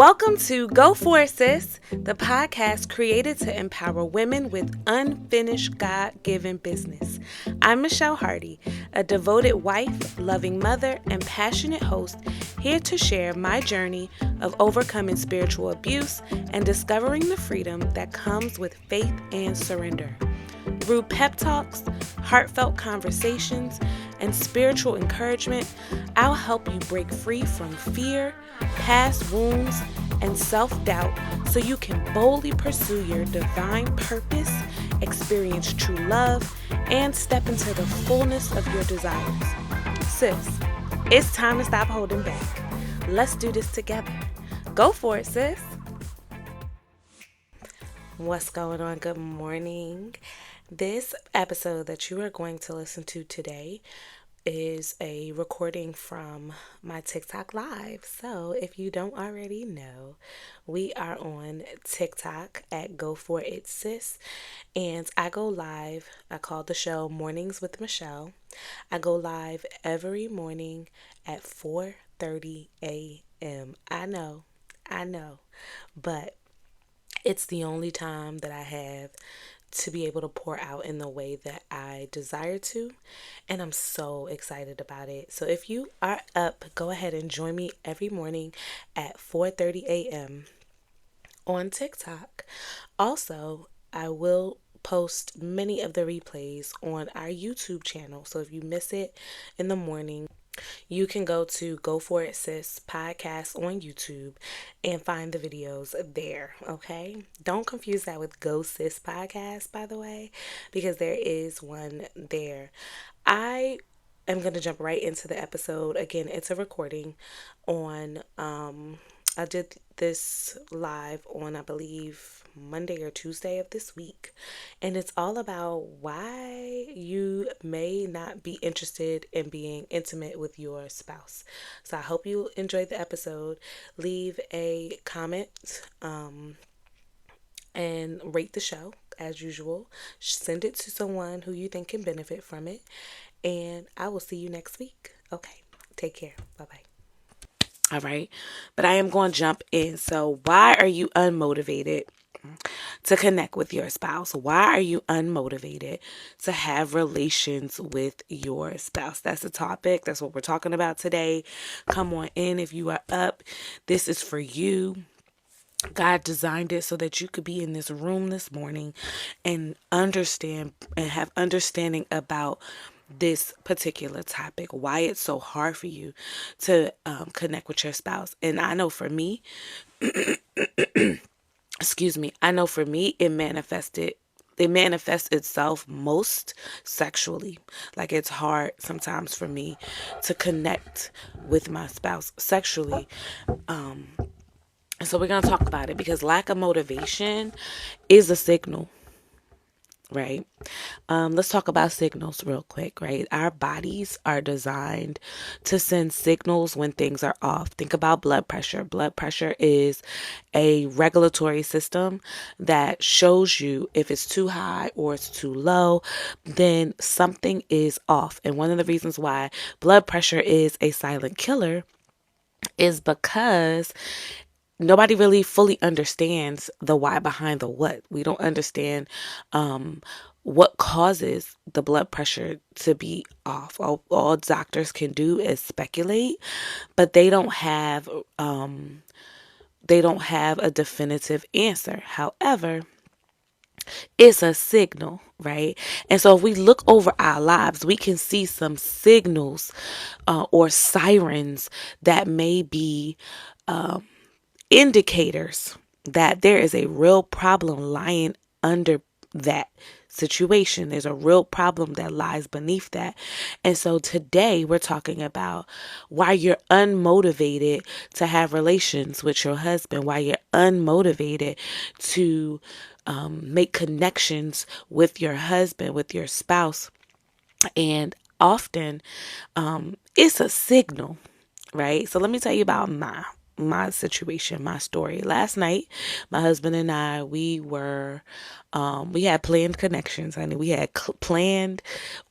Welcome to Go For It Sis, the podcast created to empower women with unfinished God-given business. I'm Michelle Hardy, a devoted wife, loving mother, and passionate host, here to share my journey of overcoming spiritual abuse and discovering the freedom that comes with faith and surrender. Through pep talks, heartfelt conversations, and spiritual encouragement, I'll help you break free from fear, past wounds, and self-doubt so you can boldly pursue your divine purpose, experience true love, and step into the fullness of your desires. Sis, it's time to stop holding back. Let's do this together. Go for it, sis. What's going on? Good morning. This episode that you are going to listen to today is a recording from my TikTok live. So if you don't already know, we are on TikTok at Go For It Sis, and I go live. I call the show Mornings with Michelle. I go live every morning at 4:30 a.m. I know, but it's the only time that I have to be able to pour out in the way that I desire to, and I'm so excited about it. So if you are up, go ahead and join me every morning at 4:30 a.m. on TikTok. Also, I will post many of the replays on our YouTube channel. So if you miss it in the morning, you can go to Go For It Sis podcast on YouTube and find the videos there, okay? Don't confuse that with Go Sis podcast, by the way, because there is one there. I am going to jump right into the episode. Again, it's a recording on, I did this live on, I believe, Monday or Tuesday of this week, and it's all about why you may not be interested in being intimate with your spouse. So I hope you enjoyed the episode. Leave a comment and rate the show as usual. Send it to someone who you think can benefit from it, and I will see you next week. Okay, take care. Bye-bye. All right, but I am going to jump in. So why are you unmotivated to connect with your spouse? Why are you unmotivated to have relations with your spouse? That's the topic. That's what we're talking about today. Come on in if you are up. This is for you. God designed it so that you could be in this room this morning and understand and have understanding about this particular topic, why it's so hard for you to connect with your spouse. And I know for me, I know for me, it manifests itself most sexually. Like, it's hard sometimes for me to connect with my spouse sexually. So we're going to talk about it because lack of motivation is a signal, right? Let's talk about signals real quick, right? Our bodies are designed to send signals when things are off. Think about blood pressure. Blood pressure is a regulatory system that shows you if it's too high or it's too low, then something is off. And one of the reasons why blood pressure is a silent killer is because nobody really fully understands the why behind the what. We don't understand what causes the blood pressure to be off. All doctors can do is speculate, but they don't have a definitive answer. However, it's a signal, right? And so if we look over our lives, we can see some signals or sirens that may be indicators that there is a real problem lying under that situation. There's a real problem that lies beneath that. And so today we're talking about why you're unmotivated to have relations with your husband, why you're unmotivated to make connections with your husband, with your spouse. And often it's a signal, right? So let me tell you about mine. my situation, my story. Last night, my husband and I, we had planned connections, honey. We had planned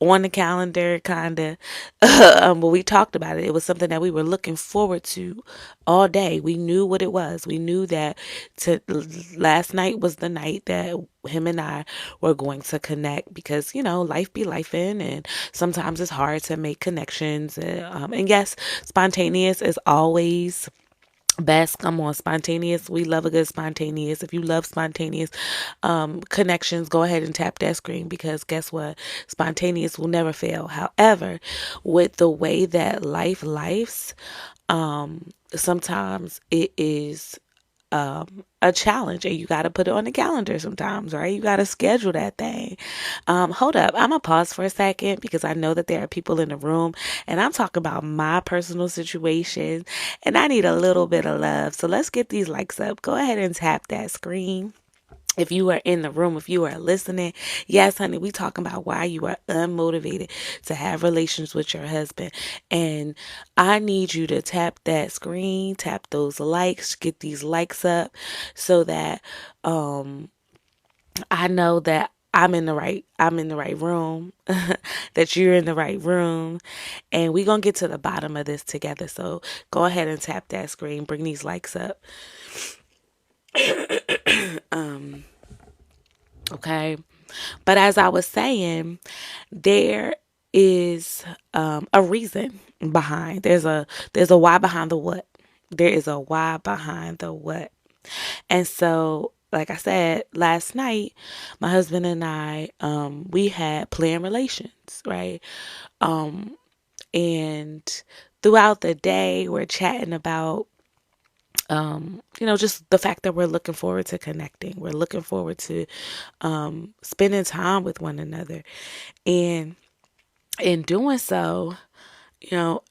on the calendar, kind of. But we talked about it. It was something that we were looking forward to all day. We knew what it was. We knew that last night was the night that him and I were going to connect because, life be life in, and sometimes it's hard to make connections. And yes, spontaneous is always best. Come on, spontaneous. We love a good spontaneous. If you love spontaneous connections, go ahead and tap that screen, because guess what? Spontaneous will never fail. However, with the way that life's, sometimes it is a challenge, and you got to put it on the calendar sometimes, right? You got to schedule that thing. Hold up. I'm going to pause for a second because I know that there are people in the room, and I'm talking about my personal situation, and I need a little bit of love. So let's get these likes up. Go ahead and tap that screen. If you are in the room, if you are listening, yes, honey, we talking about why you are unmotivated to have relations with your husband. And I need you to tap that screen, tap those likes, get these likes up so that I know that I'm in the right room, that you're in the right room, and we're going to get to the bottom of this together. So go ahead and tap that screen, bring these likes up. Okay. But as I was saying, there is a reason behind. There's a why behind the what. There is a why behind the what. And so, like I said, last night, my husband and I, we had planned relations, right? And throughout the day, we're chatting about just the fact that we're looking forward to connecting. We're looking forward to spending time with one another. And in doing so, you know,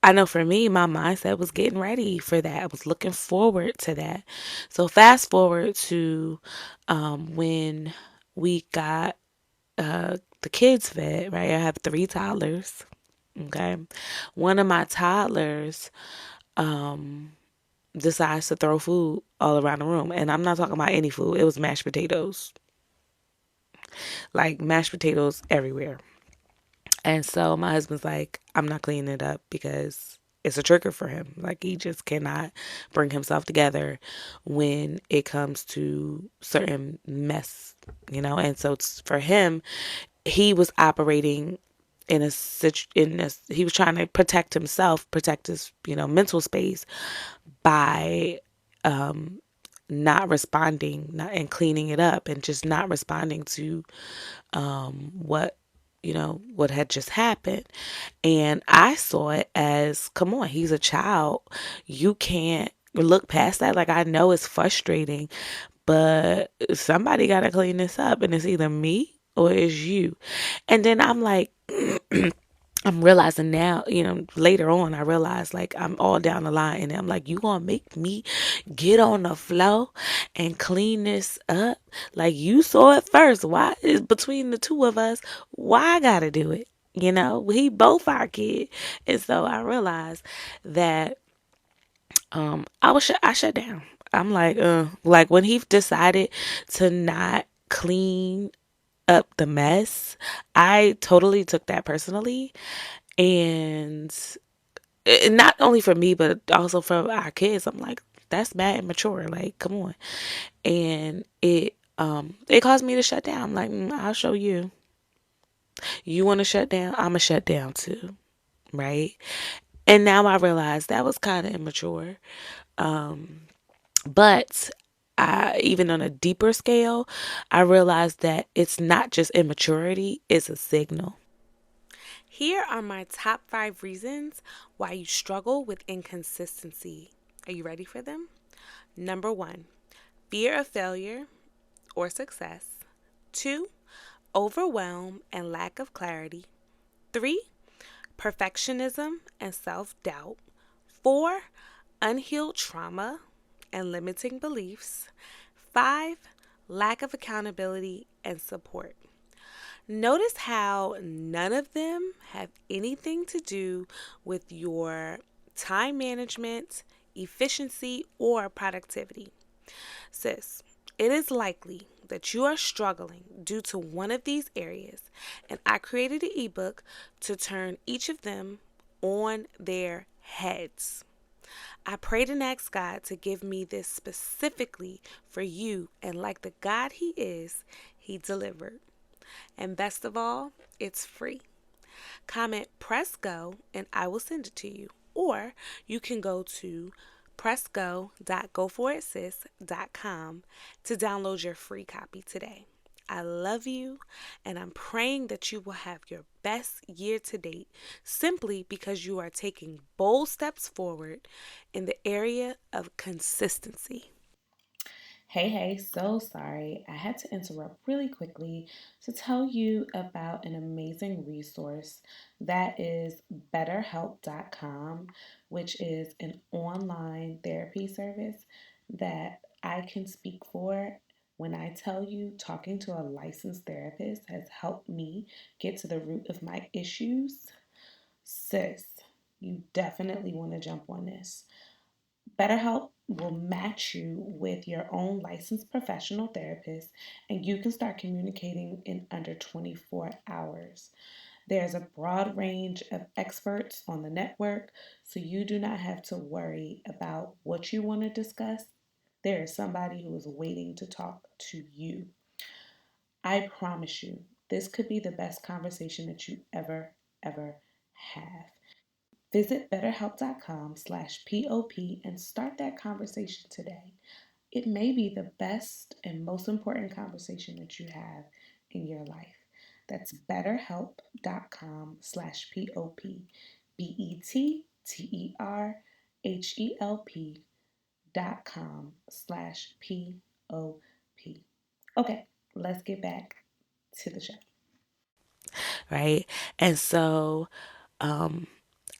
I know for me, my mindset was getting ready for that. I was looking forward to that. So fast forward to when we got the kids fed, right? I have 3 toddlers. Okay. One of my toddlers decides to throw food all around the room. And I'm not talking about any food. It was mashed potatoes. Like mashed potatoes everywhere. And so my husband's like, I'm not cleaning it up because it's a trigger for him. Like he just cannot bring himself together when it comes to certain mess. And so it's for him, he was operating he was trying to protect himself, protect his, mental space by not responding and cleaning it up and just not responding to what what had just happened. And I saw it as, come on, he's a child. You can't look past that. Like, I know it's frustrating, but somebody got to clean this up, and it's either me or it's you. And then I'm like, I'm realizing now, later on, I realized like I'm all down the line, and I'm like, you gonna make me get on the floor and clean this up? Like, you saw it first. Why is between the two of us? Why I gotta do it? We both our kid. And so I realized that I shut down. I'm like when he decided to not clean up the mess, I totally took that personally. And not only for me, but also for our kids. I'm like, that's mad immature. Like, come on. And it caused me to shut down. I'm like, I'll show you. You want to shut down? I'm going to shut down too. Right. And now I realize that was kind of immature. But even on a deeper scale, I realized that it's not just immaturity, it's a signal. Here are my top 5 reasons why you struggle with inconsistency. Are you ready for them? Number 1, fear of failure or success. 2, overwhelm and lack of clarity. 3, perfectionism and self doubt. 4, unhealed trauma and limiting beliefs. 5, lack of accountability and support. Notice how none of them have anything to do with your time management, efficiency, or productivity. Sis, it is likely that you are struggling due to one of these areas, and I created an ebook to turn each of them on their heads. I prayed and asked God to give me this specifically for you, and like the God He is, He delivered. And best of all, it's free. Comment press go and I will send it to you. Or you can go to pressgo.goforitsis.com to download your free copy today. I love you and I'm praying that you will have your best year to date simply because you are taking bold steps forward in the area of consistency. Hey, so sorry. I had to interrupt really quickly to tell you about an amazing resource that is BetterHelp.com, which is an online therapy service that I can speak for. When I tell you talking to a licensed therapist has helped me get to the root of my issues, sis, you definitely want to jump on this. BetterHelp will match you with your own licensed professional therapist, and you can start communicating in under 24 hours. There's a broad range of experts on the network, so you do not have to worry about what you want to discuss. There is somebody who is waiting to talk to you. I promise you, this could be the best conversation that you ever have. Visit betterhelp.com/POP and start that conversation today. It may be the best and most important conversation that you have in your life. That's betterhelp.com/POP. BETTERHelp.com/POP. Okay, let's get back to the show. Right? And so, um,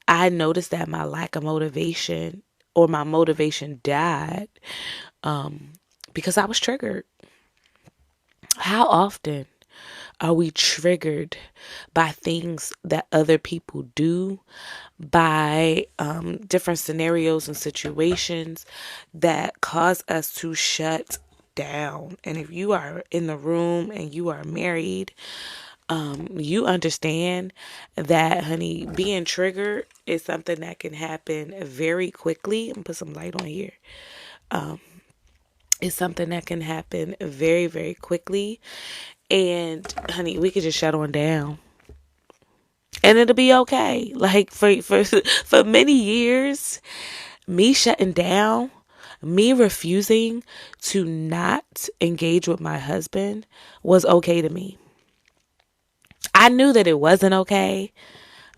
I noticed that my lack of motivation or my motivation died um, because I was triggered. How often are we triggered by things that other people do, by different scenarios and situations that cause us to shut down? And if you are in the room and you are married, you understand that, honey, being triggered is something that can happen very quickly. I'm gonna put some light on here. It's something that can happen very quickly. And, honey, we could just shut on down and it'll be okay. Like for many years, me shutting down, me refusing to not engage with my husband was okay to me. I knew that it wasn't okay,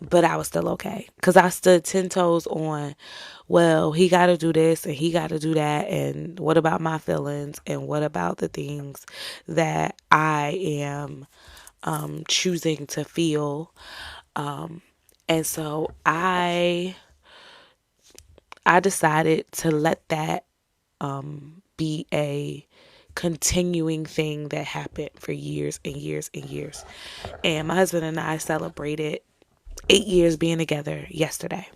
but I was still okay because I stood 10 toes on, well, he got to do this and he got to do that. And what about my feelings? And what about the things that I am choosing to feel? And so I decided to let that be a continuing thing that happened for years and years and years. And my husband and I celebrated 8 years being together yesterday.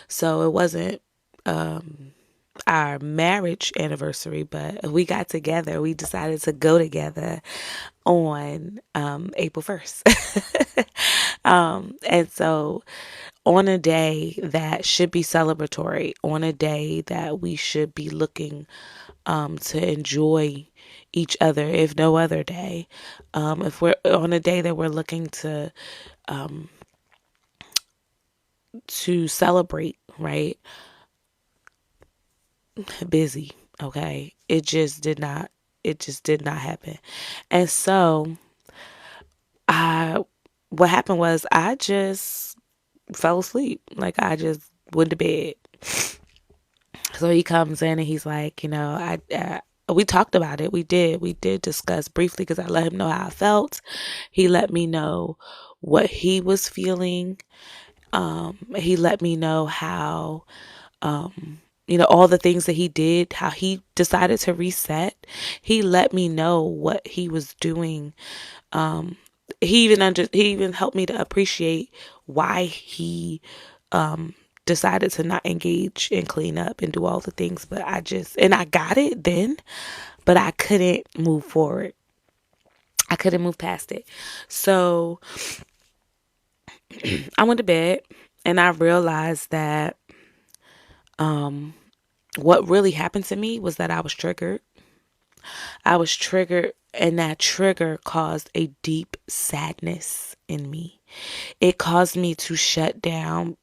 So it wasn't our marriage anniversary, but we got together. We decided to go together on April 1st. And so on a day that should be celebratory, on a day that we should be looking to enjoy each other, if no other day, if we're on a day that we're looking to celebrate, right? Busy, okay? It just did not happen. And so I what happened was I just fell asleep. Like I just went to bed. So he comes in and he's like, we talked about it. We did discuss briefly because I let him know how I felt. He let me know what he was feeling. He let me know how, all the things that he did, how he decided to reset. He let me know what he was doing. He even helped me to appreciate why he decided to not engage and clean up and do all the things, but I got it then, but I couldn't move forward. I couldn't move past it. So I went to bed and I realized that what really happened to me was that I was triggered. I was triggered, and that trigger caused a deep sadness in me. It caused me to shut down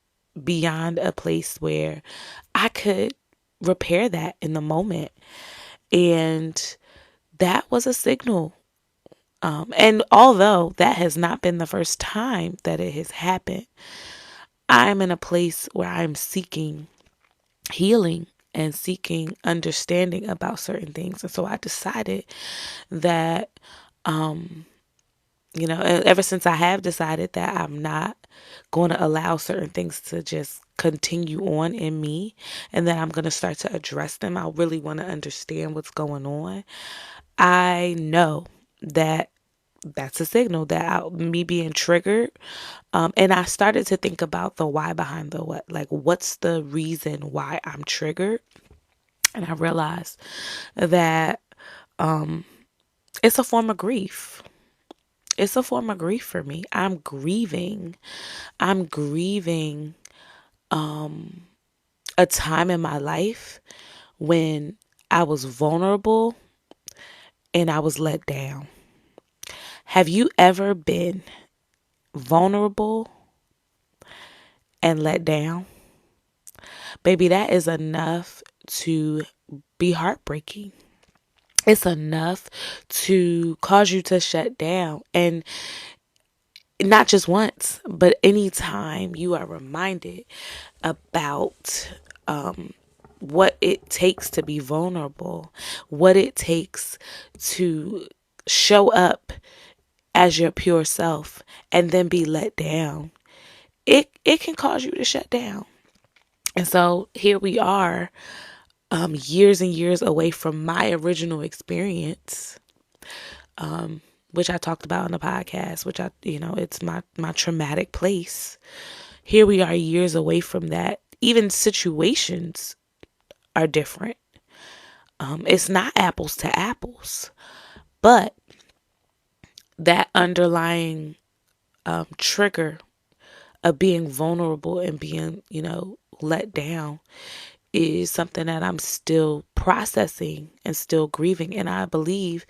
beyond a place where I could repair that in the moment. And that was a signal. And although that has not been the first time that it has happened, I'm in a place where I'm seeking healing and seeking understanding about certain things. And so I decided that, ever since I have decided that I'm not going to allow certain things to just continue on in me and that I'm going to start to address them, I really want to understand what's going on. I know that that's a signal that me being triggered. And I started to think about the why behind the what. Like, what's the reason why I'm triggered? And I realized that it's a form of grief. It's a form of grief for me. I'm grieving. I'm grieving a time in my life when I was vulnerable and I was let down. Have you ever been vulnerable and let down? Baby, that is enough to be heartbreaking. It's enough to cause you to shut down. And not just once, but anytime you are reminded about what it takes to be vulnerable, what it takes to show up as your pure self and then be let down, it can cause you to shut down. And so here we are, years and years away from my original experience, which I talked about in the podcast, which it's my traumatic place. Here we are years away from that. Even situations are different. It's not apples to apples, but that underlying trigger of being vulnerable and being, let down is something that I'm still processing and still grieving. And I believe,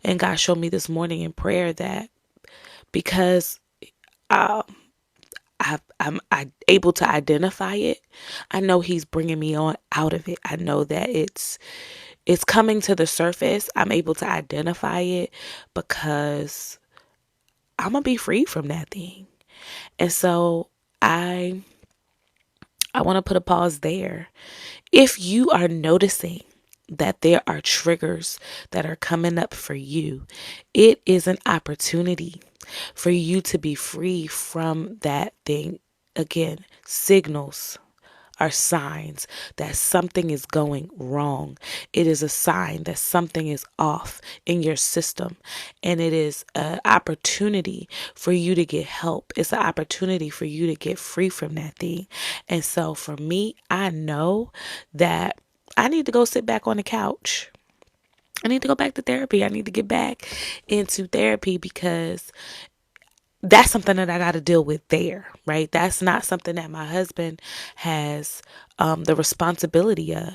and God showed me this morning in prayer, that because I'm able to identify it, I know He's bringing me on out of it. I know that it's coming to the surface. I'm able to identify it because I'm gonna be free from that thing. And so I want to put a pause there. If you are noticing that there are triggers that are coming up for you, it is an opportunity for you to be free from that thing. Again, signals are signs that something is going wrong. It is a sign that something is off in your system. And it is an opportunity for you to get help. It's an opportunity for you to get free from that thing. And so for me, I know that I need to go sit back on the couch. I need to go back to therapy. I need to get back into therapy because that's something that I got to deal with there, right? That's not something that my husband has the responsibility of.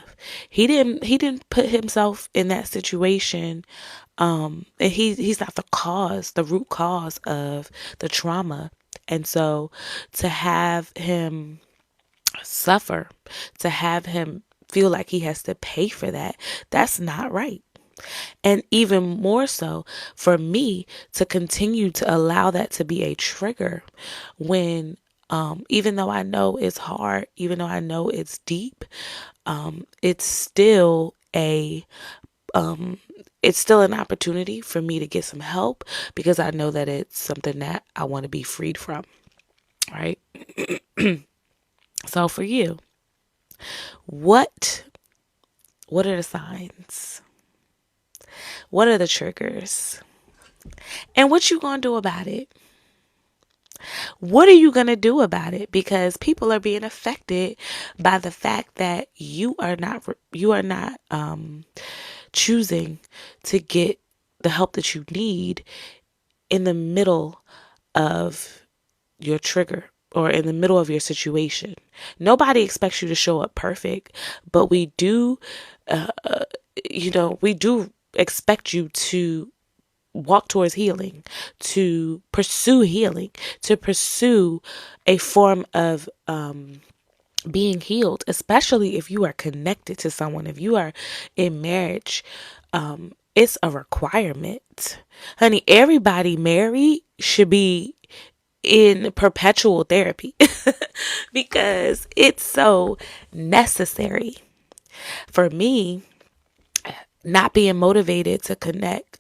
He didn't put himself in that situation, and he's not the root cause of the trauma. And so to have him suffer, to have him feel like he has to pay for that, that's not right. And even more so for me to continue to allow that to be a trigger when, even though I know it's hard, even though I know it's deep, it's still it's still an opportunity for me to get some help because I know that it's something that I want to be freed from. Right. So for you, what are the signs? What are the triggers? And what you gonna do about it? What are you going to do about it? Because people are being affected by the fact that you are not choosing to get the help that you need in the middle of your trigger or in the middle of your situation. Nobody expects you to show up perfect, but uh, we do expect you to walk towards healing, to pursue healing, to pursue a form of being healed, especially if you are connected to someone, if you are in marriage. It's a requirement. Honey, everybody married should be in perpetual therapy because it's so necessary. For me, not being motivated to connect,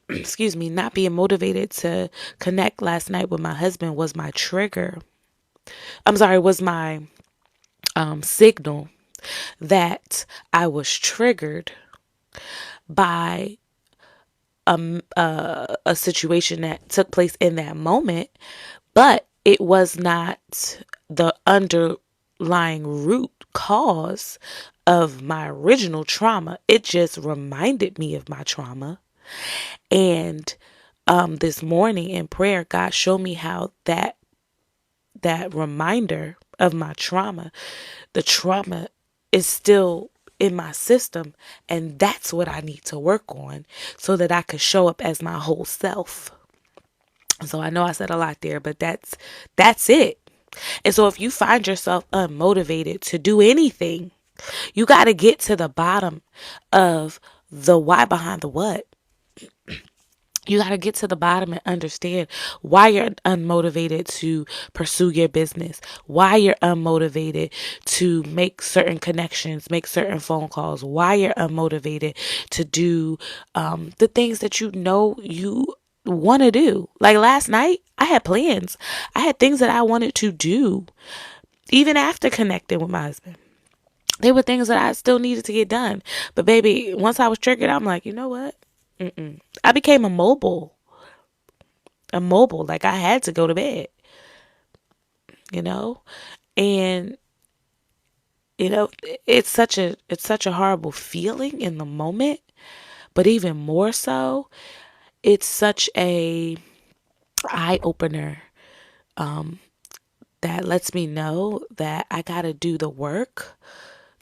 excuse me, not being motivated to connect last night with my husband was my trigger. Was my signal that I was triggered by a situation that took place in that moment, but it was not the underlying root cause of my original trauma. It just reminded me of my trauma. And this morning in prayer, God showed me how that reminder of my trauma, the trauma is still in my system, and that's what I need to work on so that I could show up as my whole self. So I know I said a lot there, but that's it. And so if you find yourself unmotivated to do anything, you got to get to the bottom of the why behind the what. You got to get to the bottom and understand why you're unmotivated to pursue your business, why you're unmotivated to make certain connections, make certain phone calls, why you're unmotivated to do the things that you know you want to do. Like last night, I had plans. I had things that I wanted to do, even after connecting with my husband. There were things that I still needed to get done. But baby, once I was triggered, I'm like, you know what? I became immobile. Like I had to go to bed, you know? And, it's such a horrible feeling in the moment, but even more so, it's such a eye opener that lets me know that I got to do the work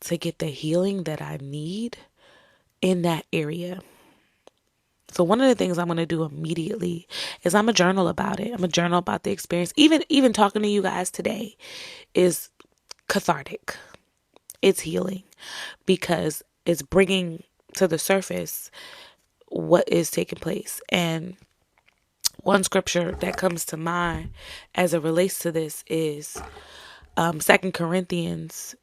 to get the healing that I need in that area. So one of the things I'm going to do immediately is I'm going to journal about it. I'm going to journal about the experience. Even talking to you guys today is cathartic. It's healing because it's bringing to the surface what is taking place. And one scripture that comes to mind as it relates to this is 2 Corinthians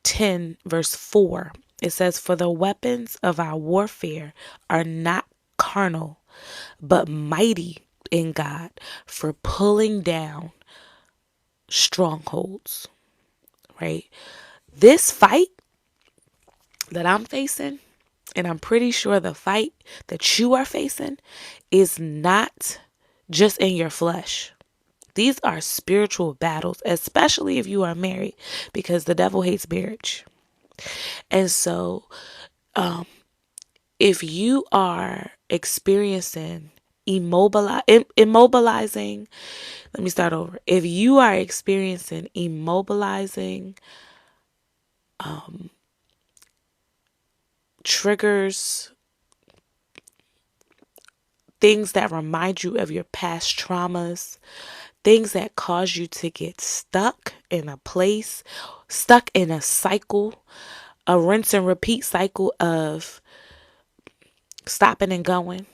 10 verse 4. It says, "For the weapons of our warfare are not carnal, but mighty in God for pulling down strongholds." Right? This fight that I'm facing, and I'm pretty sure the fight that you are facing, is not just in your flesh. These are spiritual battles, especially if you are married, because the devil hates marriage. And so, if you are experiencing immobilizing, let me start over. If you are experiencing immobilizing triggers, things that remind you of your past traumas, things that cause you to get stuck in a place, stuck in a cycle, a rinse and repeat cycle of stopping and going,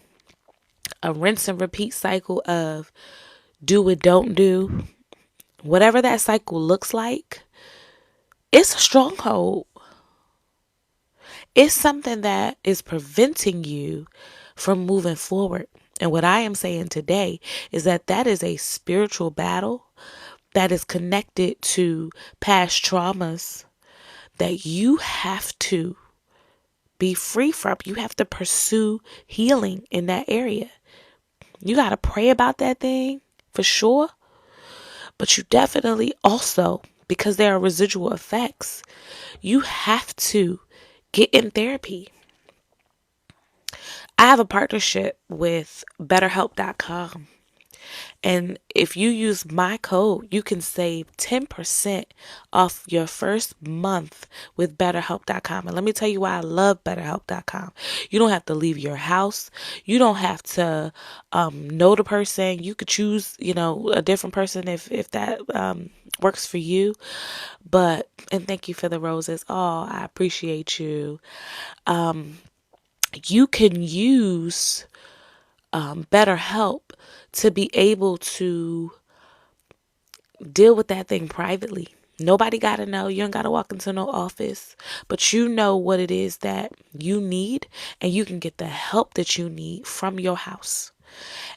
a rinse and repeat cycle of do it, don't do, whatever that cycle looks like, it's a stronghold. It's something that is preventing you from moving forward. And what I am saying today is that is a spiritual battle that is connected to past traumas that you have to be free from. You have to pursue healing in that area. You got to pray about that thing. for sure. But you definitely also, because there are residual effects, you have to get in therapy. I have a partnership with BetterHelp.com. And if you use my code, you can save 10% off your first month with BetterHelp.com. And let me tell you why I love BetterHelp.com. You don't have to leave your house. You don't have to know the person. You could choose, a different person if that works for you. And thank you for the roses. Oh, I appreciate you. You can use BetterHelp to be able to deal with that thing privately. Nobody got to know. You don't got to walk into no office, but you know what it is that you need, and you can get the help that you need from your house.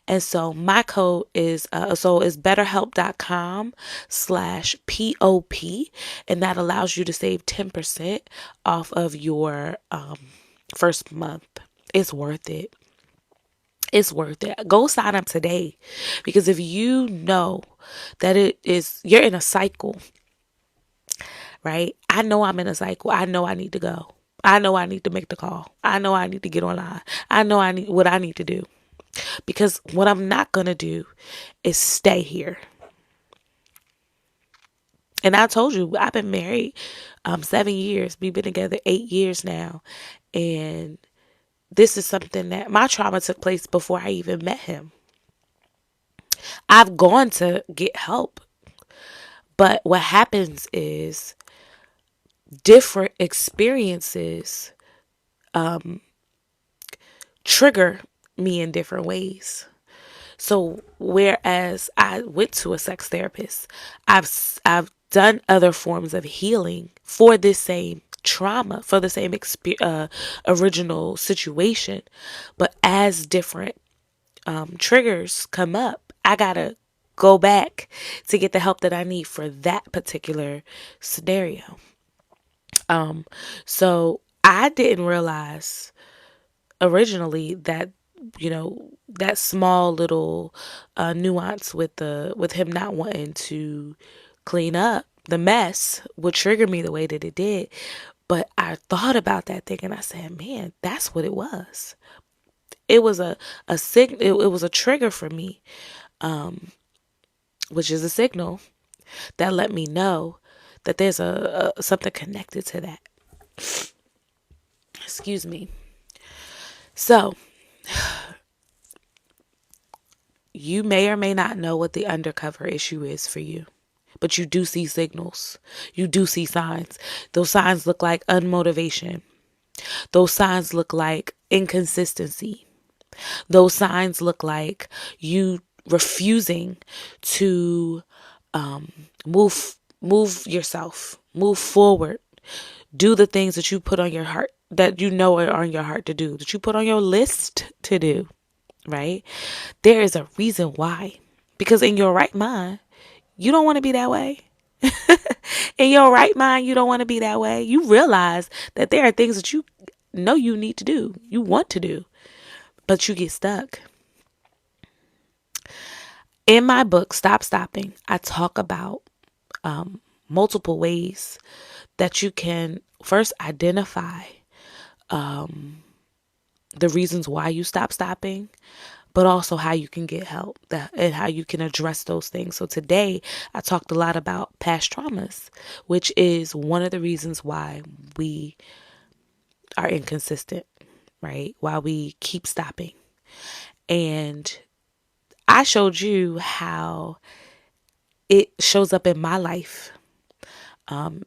And so my code is betterhelp.com/POP, and that allows you to save 10% off of your first month. It's worth it. It's worth it. Go sign up today, because if you know that you're in a cycle, right? I know I'm in a cycle. I know I need to go. I know I need to make the call. I know I need to get online. I know I need what I need to do, because what I'm not going to do is stay here. And I told you, I've been married 7 years. We've been together 8 years now. And this is something that my trauma took place before I even met him. I've gone to get help. But what happens is different experiences trigger me in different ways. So whereas I went to a sex therapist, I've done other forms of healing for this same trauma, for the same original situation. But as different triggers come up, I gotta go back to get the help that I need for that particular scenario. So I didn't realize originally that, that small little nuance with him not wanting to clean up the mess would trigger me the way that it did. But I thought about that thing and I said, man, that's what it was. It was it was a trigger for me, which is a signal that let me know that there's a something connected to that. Excuse me. So you may or may not know what the undercover issue is for you, but you do see signals. You do see signs. Those signs look like unmotivation. Those signs look like inconsistency. Those signs look like you refusing to move yourself, move forward, do the things that you put on your heart, that you know are on your heart to do, that you put on your list to do, right? There is a reason why. Because in your right mind, you don't want to be that way. In your right mind, you don't want to be that way. You realize that there are things that you know you need to do, you want to do, but you get stuck. In my book, Stop Stopping, I talk about multiple ways that you can first identify the reasons why you stop stopping, but also how you can get help and how you can address those things. So today I talked a lot about past traumas, which is one of the reasons why we are inconsistent, right? Why we keep stopping. And I showed you how it shows up in my life. And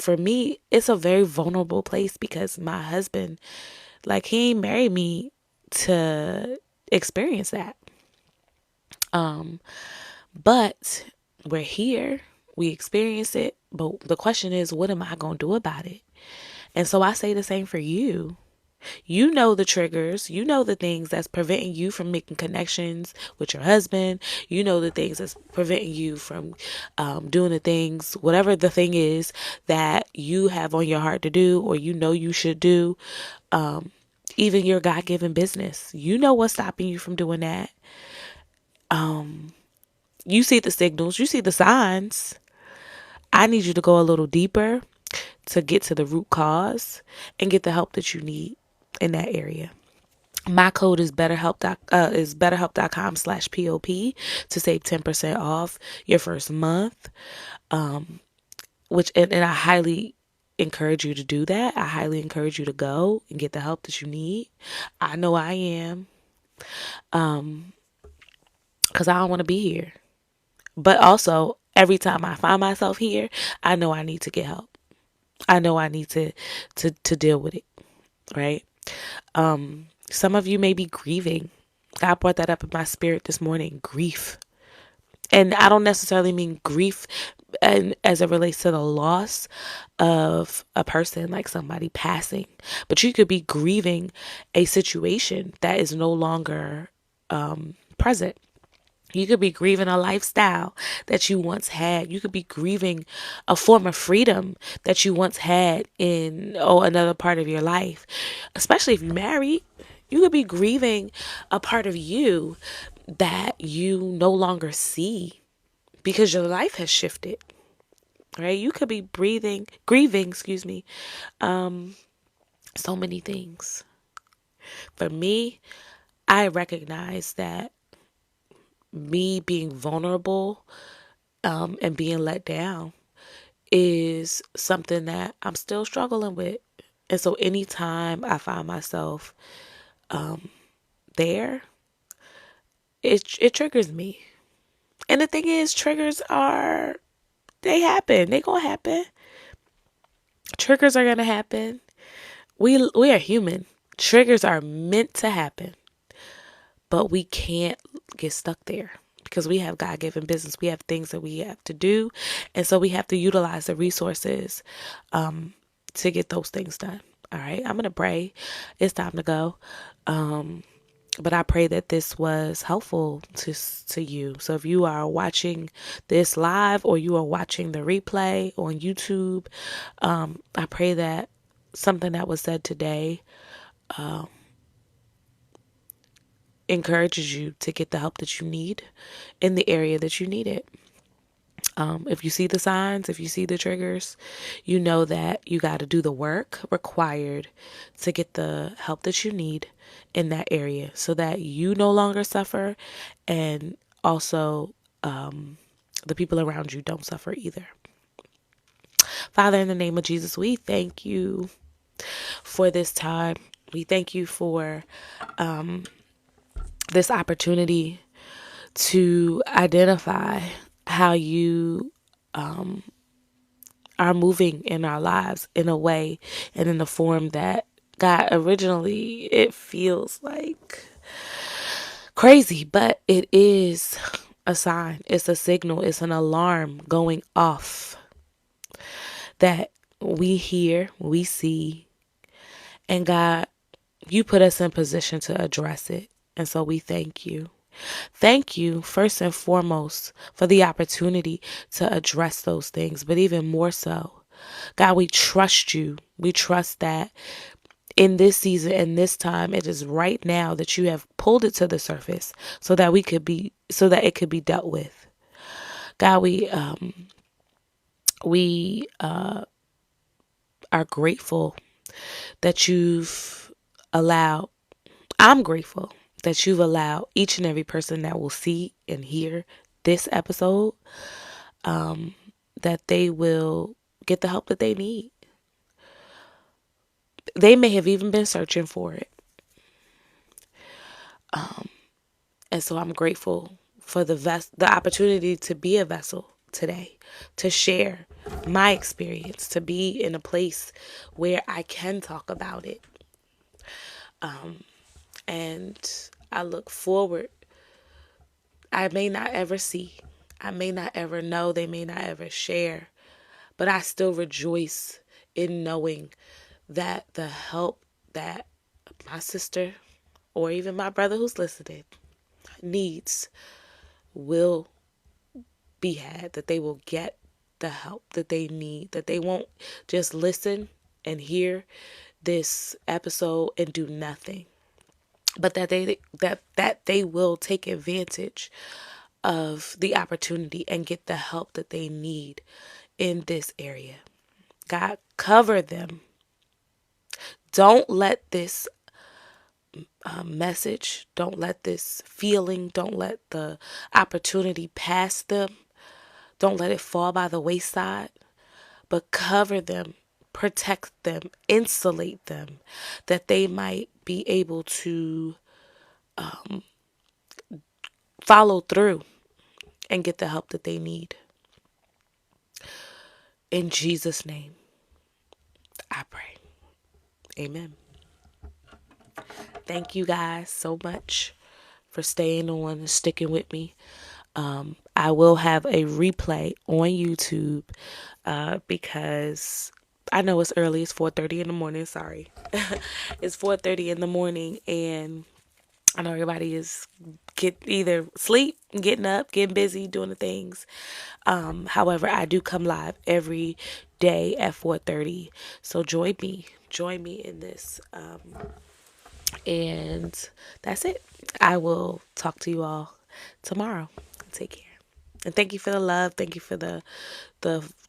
for me, it's a very vulnerable place because my husband, like, he married me to experience that. But we're here, we experience it. But the question is, what am I going to do about it? And so I say the same for you. You know the triggers, you know the things that's preventing you from making connections with your husband. You know the things that's preventing you from doing the things, whatever the thing is that you have on your heart to do or you know you should do. Even your God-given business, you know what's stopping you from doing that. You see the signals, you see the signs. I need you to go a little deeper to get to the root cause and get the help that you need in that area. My code is betterhelp.com/POP to save 10% off your first month. And I highly encourage you to do that. I highly encourage you to go and get the help that you need. I know I am, because I don't want to be here. But also, every time I find myself here, I know I need to get help. I know I need to deal with it, right? Some of you may be grieving. God brought that up in my spirit this morning, grief. And I don't necessarily mean grief and as it relates to the loss of a person, like somebody passing, but you could be grieving a situation that is no longer present. You could be grieving a lifestyle that you once had. You could be grieving a form of freedom that you once had in another part of your life. Especially if you're married, you could be grieving a part of you that you no longer see because your life has shifted. Right? You could be grieving, so many things. For me, I recognize that me being vulnerable and being let down is something that I'm still struggling with. And so anytime I find myself there, it triggers me. And the thing is, they happen. They gonna happen. Triggers are gonna happen. We are human. Triggers are meant to happen. But we can't get stuck there because we have God-given business. We have things that we have to do. And so we have to utilize the resources to get those things done. All right. I'm going to pray. It's time to go. But I pray that this was helpful to you. So if you are watching this live or you are watching the replay on YouTube, I pray that something that was said today encourages you to get the help that you need in the area that you need it. If you see the signs, if you see the triggers, you know that you got to do the work required to get the help that you need in that area so that you no longer suffer and also the people around you don't suffer either. Father, in the name of Jesus, we thank you for this time. We thank you for this opportunity to identify how you are moving in our lives in a way and in a form that God, originally it feels like crazy, but it is a sign, it's a signal, it's an alarm going off that we hear, we see, and God, you put us in position to address it. And so we thank you. Thank you, first and foremost, for the opportunity to address those things, but even more so, God, we trust you. We trust that in this season and this time, it is right now that you have pulled it to the surface so that it could be dealt with. God, we are grateful that I'm grateful that you've allowed each and every person that will see and hear this episode, that they will get the help that they need. They may have even been searching for it. And so I'm grateful for the opportunity to be a vessel today, to share my experience, to be in a place where I can talk about it. And I look forward. I may not ever see, I may not ever know, they may not ever share, but I still rejoice in knowing that the help that my sister or even my brother who's listening needs will be had, that they will get the help that they need, that they won't just listen and hear this episode and do nothing, but that they will take advantage of the opportunity and get the help that they need in this area. God, cover them. Don't let this message, don't let this feeling, don't let the opportunity pass them. Don't let it fall by the wayside, but cover them, protect them, insulate them, that they might be able to follow through and get the help that they need. In Jesus' name, I pray. Amen. Thank you guys so much for staying on and sticking with me. I will have a replay on YouTube because I know it's early. It's 4:30 in the morning. Sorry, it's 4:30 in the morning, and I know everybody is either sleep, getting up, getting busy, doing the things. However, I do come live every day at 4:30, so join me in this. And that's it. I will talk to you all tomorrow. Take care. And thank you for the love. Thank you for the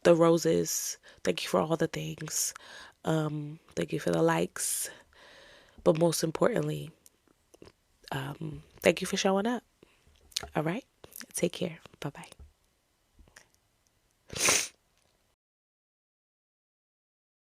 roses. Thank you for all the things. Thank you for the likes. But most importantly, thank you for showing up. All right. Take care. Bye bye.